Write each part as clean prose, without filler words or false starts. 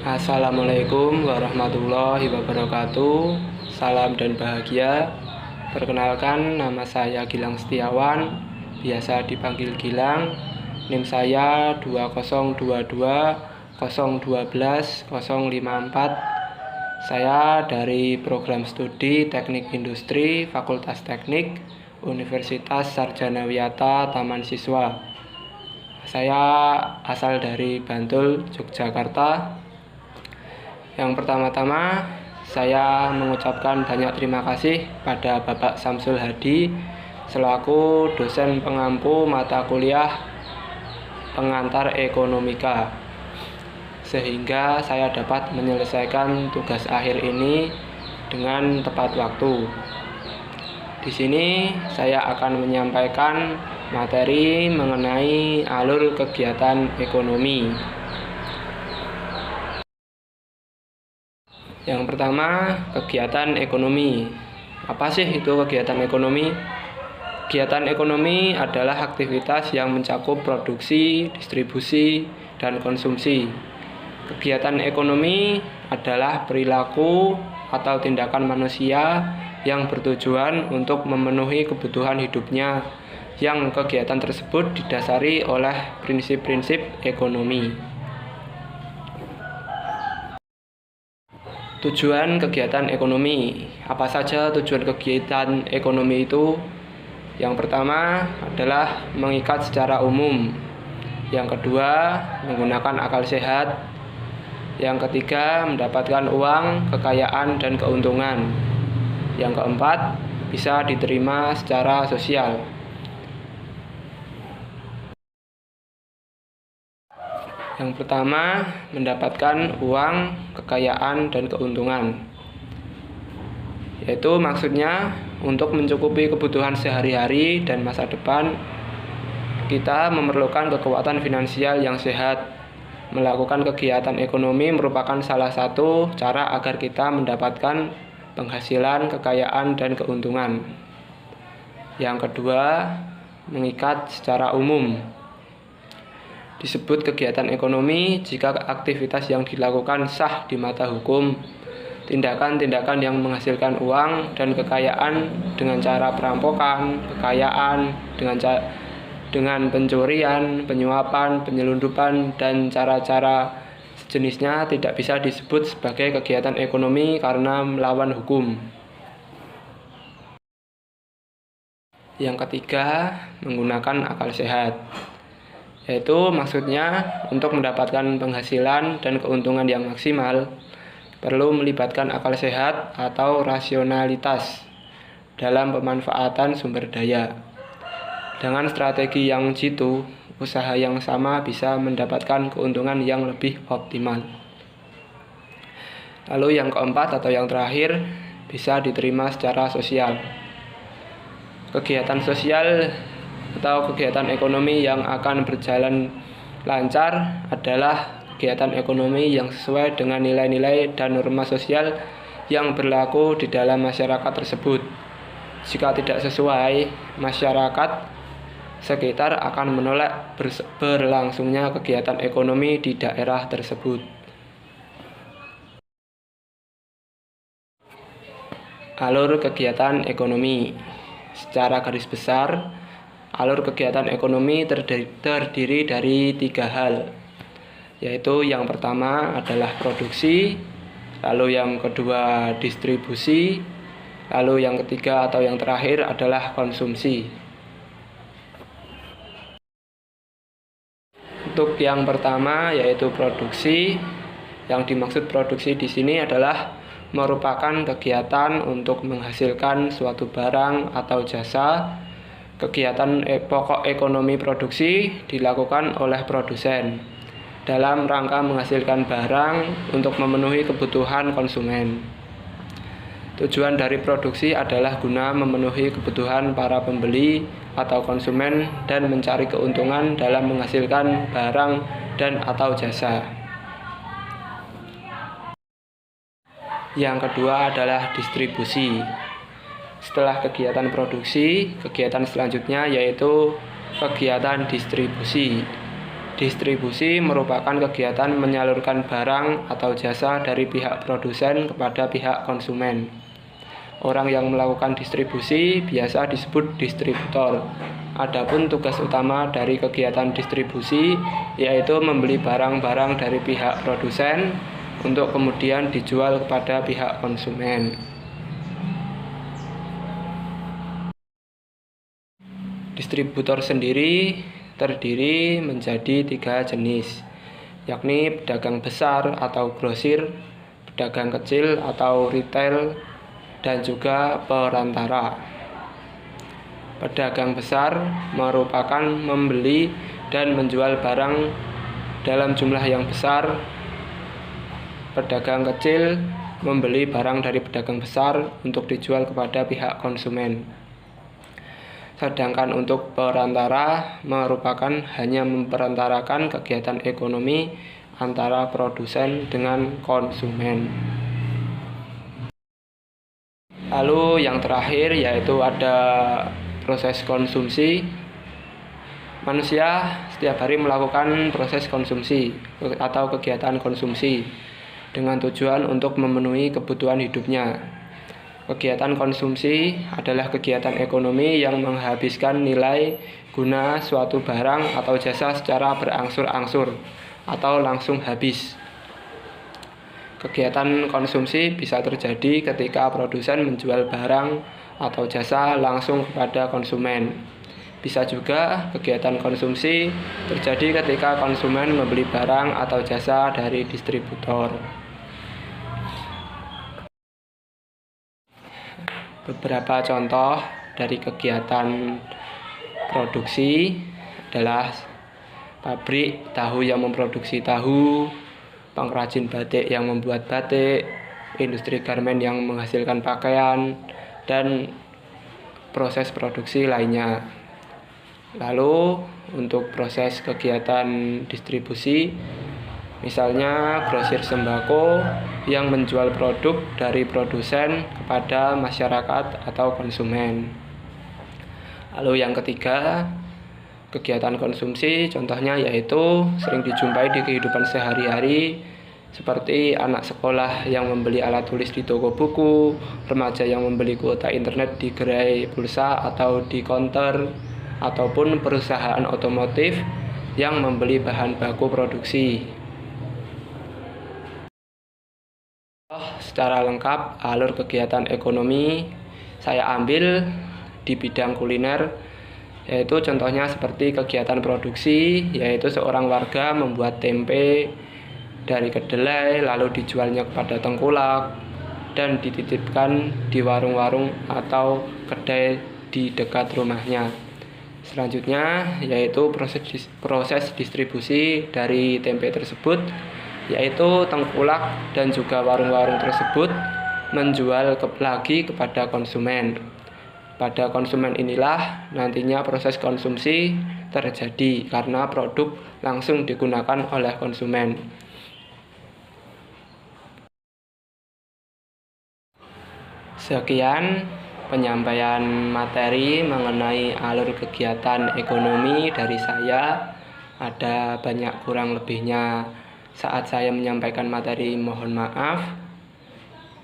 Assalamualaikum warahmatullahi wabarakatuh. Salam dan bahagia. Perkenalkan, nama saya Gilang Setiawan, biasa dipanggil Gilang. NIM saya 2022 012 054. Saya dari program studi Teknik Industri Fakultas Teknik Universitas Sarjana Wiyata Taman Siswa. Saya asal dari Bantul, Yogyakarta. Yang pertama-tama, saya mengucapkan banyak terima kasih pada Bapak Samsul Hadi selaku dosen pengampu mata kuliah pengantar ekonomika, sehingga saya dapat menyelesaikan tugas akhir ini dengan tepat waktu. Di sini saya akan menyampaikan materi mengenai alur kegiatan ekonomi. Yang pertama, kegiatan ekonomi. Apa sih itu kegiatan ekonomi? Kegiatan ekonomi adalah aktivitas yang mencakup produksi, distribusi, dan konsumsi. Kegiatan ekonomi adalah perilaku atau tindakan manusia yang bertujuan untuk memenuhi kebutuhan hidupnya, yang kegiatan tersebut didasari oleh prinsip-prinsip ekonomi. Tujuan kegiatan ekonomi. Apa saja tujuan kegiatan ekonomi itu? Yang pertama adalah mengikat secara umum. Yang kedua, menggunakan akal sehat. Yang ketiga, mendapatkan uang, kekayaan, dan keuntungan. Yang keempat, bisa diterima secara sosial. Yang pertama, mendapatkan uang, kekayaan, dan keuntungan. Yaitu maksudnya untuk mencukupi kebutuhan sehari-hari dan masa depan, kita memerlukan kekuatan finansial yang sehat. Melakukan kegiatan ekonomi merupakan salah satu cara agar kita mendapatkan penghasilan, kekayaan, dan keuntungan. Yang kedua, mengikat secara umum. Disebut kegiatan ekonomi jika aktivitas yang dilakukan sah di mata hukum. Tindakan-tindakan yang menghasilkan uang dan kekayaan dengan cara perampokan, kekayaan, dengan pencurian, penyuapan, penyelundupan, dan cara-cara sejenisnya tidak bisa disebut sebagai kegiatan ekonomi karena melawan hukum. Yang ketiga, menggunakan akal sehat. Yaitu maksudnya untuk mendapatkan penghasilan dan keuntungan yang maksimal perlu melibatkan akal sehat atau rasionalitas dalam pemanfaatan sumber daya. Dengan strategi yang jitu, usaha yang sama bisa mendapatkan keuntungan yang lebih optimal. Lalu yang keempat atau yang terakhir, bisa diterima secara sosial. Kegiatan sosial atau kegiatan ekonomi yang akan berjalan lancar adalah kegiatan ekonomi yang sesuai dengan nilai-nilai dan norma sosial yang berlaku di dalam masyarakat tersebut. Jika tidak sesuai, masyarakat sekitar akan menolak berlangsungnya kegiatan ekonomi di daerah tersebut. Alur kegiatan ekonomi. Secara garis besar, alur kegiatan ekonomi terdiri dari 3 hal, yaitu yang pertama adalah produksi, lalu yang kedua distribusi, lalu yang ketiga atau yang terakhir adalah konsumsi. Untuk yang pertama yaitu produksi, yang dimaksud produksi di sini adalah merupakan kegiatan untuk menghasilkan suatu barang atau jasa. Kegiatan pokok ekonomi produksi dilakukan oleh produsen dalam rangka menghasilkan barang untuk memenuhi kebutuhan konsumen. Tujuan dari produksi adalah guna memenuhi kebutuhan para pembeli atau konsumen dan mencari keuntungan dalam menghasilkan barang dan atau jasa. Yang kedua adalah distribusi. Setelah kegiatan produksi, kegiatan selanjutnya yaitu kegiatan distribusi. Distribusi merupakan kegiatan menyalurkan barang atau jasa dari pihak produsen kepada pihak konsumen. Orang yang melakukan distribusi biasa disebut distributor. Adapun tugas utama dari kegiatan distribusi yaitu membeli barang-barang dari pihak produsen untuk kemudian dijual kepada pihak konsumen. Distributor sendiri terdiri menjadi 3 jenis, yakni pedagang besar atau grosir, pedagang kecil atau retail, dan juga perantara. Pedagang besar merupakan membeli dan menjual barang dalam jumlah yang besar. Pedagang kecil membeli barang dari pedagang besar untuk dijual kepada pihak konsumen. Sedangkan untuk perantara merupakan hanya memperantarakan kegiatan ekonomi antara produsen dengan konsumen. Lalu yang terakhir yaitu ada proses konsumsi. Manusia setiap hari melakukan proses konsumsi atau kegiatan konsumsi dengan tujuan untuk memenuhi kebutuhan hidupnya. Kegiatan konsumsi adalah kegiatan ekonomi yang menghabiskan nilai guna suatu barang atau jasa secara berangsur-angsur atau langsung habis. Kegiatan konsumsi bisa terjadi ketika produsen menjual barang atau jasa langsung kepada konsumen. Bisa juga kegiatan konsumsi terjadi ketika konsumen membeli barang atau jasa dari distributor. Beberapa contoh dari kegiatan produksi adalah pabrik tahu yang memproduksi tahu, pengrajin batik yang membuat batik, industri garmen yang menghasilkan pakaian, dan proses produksi lainnya. Lalu untuk proses kegiatan distribusi, misalnya grosir sembako yang menjual produk dari produsen kepada masyarakat atau konsumen. Lalu yang ketiga, kegiatan konsumsi contohnya yaitu sering dijumpai di kehidupan sehari-hari seperti anak sekolah yang membeli alat tulis di toko buku, remaja yang membeli kuota internet di gerai pulsa atau di konter, ataupun perusahaan otomotif yang membeli bahan baku produksi. Secara lengkap alur kegiatan ekonomi saya ambil di bidang kuliner, yaitu contohnya seperti kegiatan produksi, yaitu seorang warga membuat tempe dari kedelai lalu dijualnya kepada tengkulak dan dititipkan di warung-warung atau kedai di dekat rumahnya. Selanjutnya yaitu proses distribusi dari tempe tersebut, yaitu tengkulak dan juga warung-warung tersebut menjual lagi kepada konsumen. Pada konsumen inilah nantinya proses konsumsi terjadi karena produk langsung digunakan oleh konsumen. Sekian penyampaian materi mengenai alur kegiatan ekonomi dari saya. Ada banyak kurang lebihnya saat saya menyampaikan materi, mohon maaf.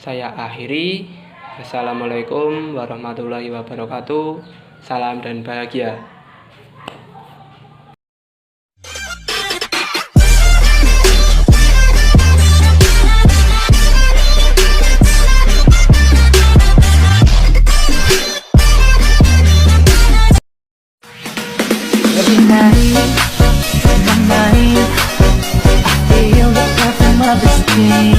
Saya akhiri. Assalamualaikum warahmatullahi wabarakatuh. Salam dan bahagia. Every night, in my mind, I feel the love from mother's skin.